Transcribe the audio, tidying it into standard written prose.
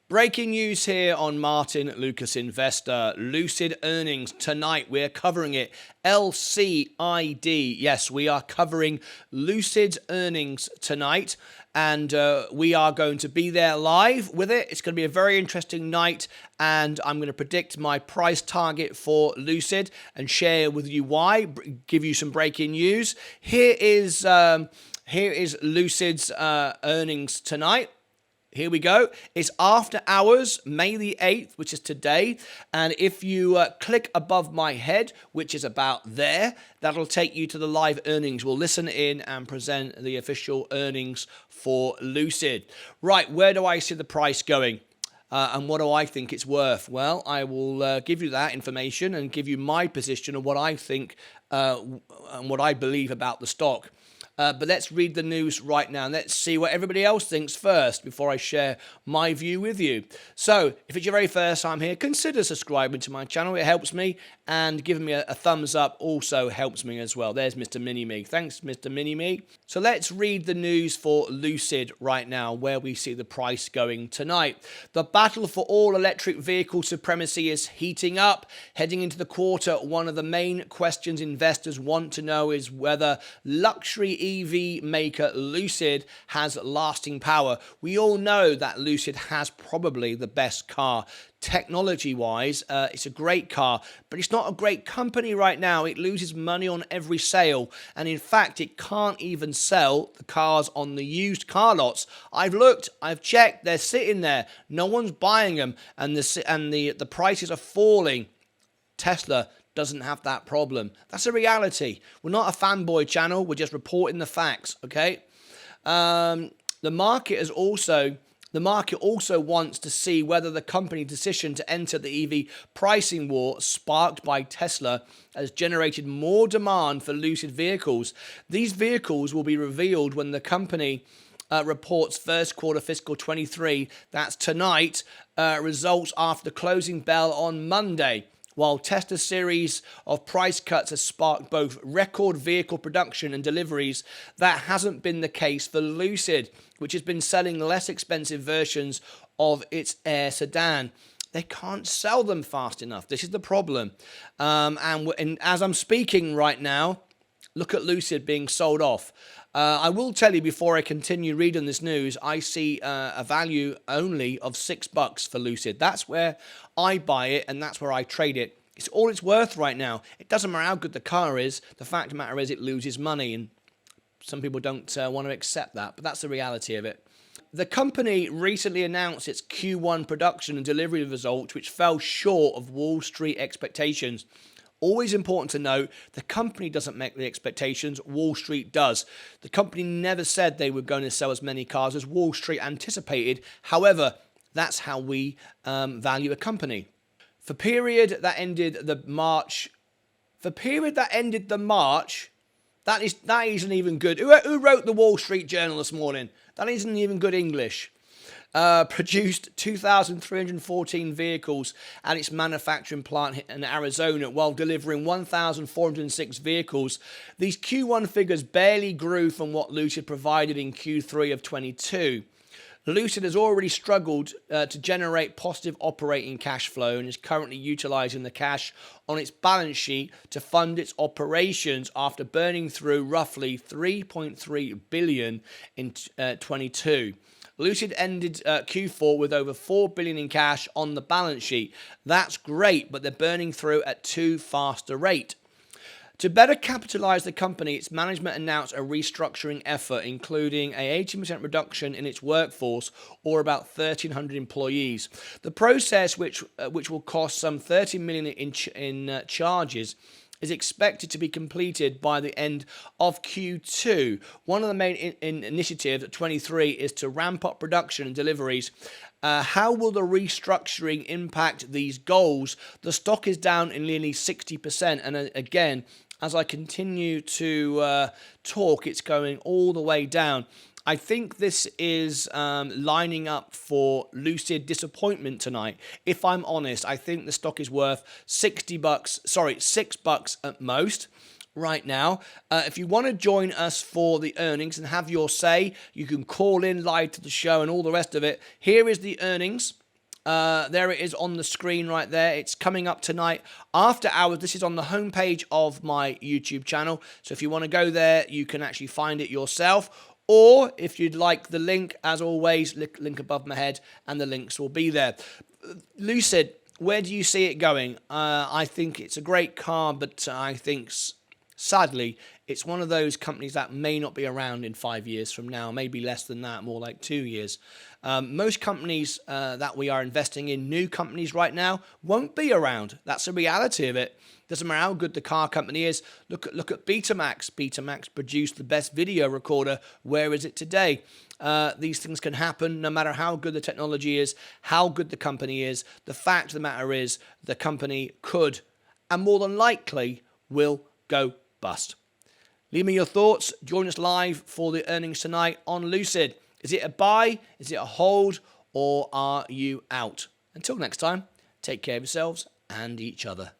Breaking news here on Martyn Lucas Investor. Lucid Earnings tonight. We're covering it. LCID. Yes, we are covering Lucid Earnings tonight. And we are going to be there live with it. It's going to be a very interesting night. And I'm going to predict my price target for Lucid and share with you why. Give you some breaking news. Here is Lucid's earnings tonight. Here we go. It's after hours, May the 8th, which is today. And if you click above my head, which is about there, that'll take you to the live earnings. We'll listen in and present the official earnings for Lucid. Right, where do I see the price going? And what do I think it's worth? Well, I will give you that information and give you my position on what I think and what I believe about the stock. But let's read the news right now. Let's see what everybody else thinks first before I share my view with you. So, if it's your very first time here, consider subscribing to my channel. It helps me, and giving me a thumbs up also helps me as well. There's Mr. Mini-Me. Thanks, Mr. Mini-Me. So let's read the news for Lucid right now, where we see the price going tonight. The battle for all electric vehicle supremacy is heating up. Heading into the quarter, one of the main questions investors want to know is whether luxury EV maker Lucid has lasting power. We all know that Lucid has probably the best car. Technology-wise, it's a great car, but it's not a great company right now. It loses money on every sale, and in fact, it can't even sell the cars on the used car lots. I've looked, I've checked, they're sitting there. No one's buying them, and the prices are falling. Tesla doesn't have that problem. That's a reality. We're not a fanboy channel. We're just reporting the facts, okay? The market also wants to see whether the company's decision to enter the EV pricing war sparked by Tesla has generated more demand for Lucid vehicles. These vehicles will be revealed when the company reports first quarter fiscal 23. That's tonight. Results after the closing bell on Monday. While Tesla's series of price cuts has sparked both record vehicle production and deliveries, that hasn't been the case for Lucid, which has been selling less expensive versions of its Air sedan. They can't sell them fast enough. This is the problem. And as I'm speaking right now, look at Lucid being sold off. I will tell you before I continue reading this news, I see a value only of $6 for Lucid. That's where I buy it, and that's where I trade it. It's all it's worth right now. It doesn't matter how good the car is. The fact of the matter is it loses money, and some people don't want to accept that, but that's the reality of it. The company recently announced its Q1 production and delivery results, which fell short of Wall Street expectations. Always important to note, the company doesn't make the expectations, Wall Street does. The company never said they were going to sell as many cars as Wall Street anticipated. However, that's how we value a company. For period that ended the March, that isn't even good. Who wrote the Wall Street Journal this morning? That isn't even good English. Produced 2,314 vehicles at its manufacturing plant in Arizona while delivering 1,406 vehicles. These Q1 figures barely grew from what Lucid provided in Q3 of 22. Lucid has already struggled to generate positive operating cash flow and is currently utilizing the cash on its balance sheet to fund its operations after burning through roughly $3.3 billion in 22. Lucid ended Q4 with over $4 billion in cash on the balance sheet. That's great, but they're burning through at too fast a rate. To better capitalize the company, its management announced a restructuring effort, including a 18% reduction in its workforce, or about 1,300 employees. The process, which will cost some $30 million in charges, is expected to be completed by the end of Q2. One of the main initiatives at 23 is to ramp up production and deliveries. How will the restructuring impact these goals? The stock is down in nearly 60%, and again, as I continue to talk, it's going all the way down. I think this is lining up for Lucid disappointment tonight. If I'm honest, I think the stock is worth $6 at most right now. If you want to join us for the earnings and have your say, you can call in live to the show and all the rest of it. Here is the earnings. There it is on the screen right there. It's coming up tonight after hours. This is on the homepage of my YouTube channel. So if you want to go there, you can actually find it yourself. Or if you'd like the link, as always, link above my head, and the links will be there. Lucid, where do you see it going? I think it's a great car, but I think, sadly, it's one of those companies that may not be around in 5 years from now, maybe less than that, more like 2 years. Most companies that we are investing in, new companies right now, won't be around. That's the reality of it. Doesn't matter how good the car company is. Look at Betamax. Betamax produced the best video recorder. Where is it today? These things can happen no matter how good the technology is, how good the company is. The fact of the matter is the company could, and more than likely, will go bust. Leave me your thoughts. Join us live for the earnings tonight on Lucid. Is it a buy? Is it a hold? Or are you out? Until next time, take care of yourselves and each other.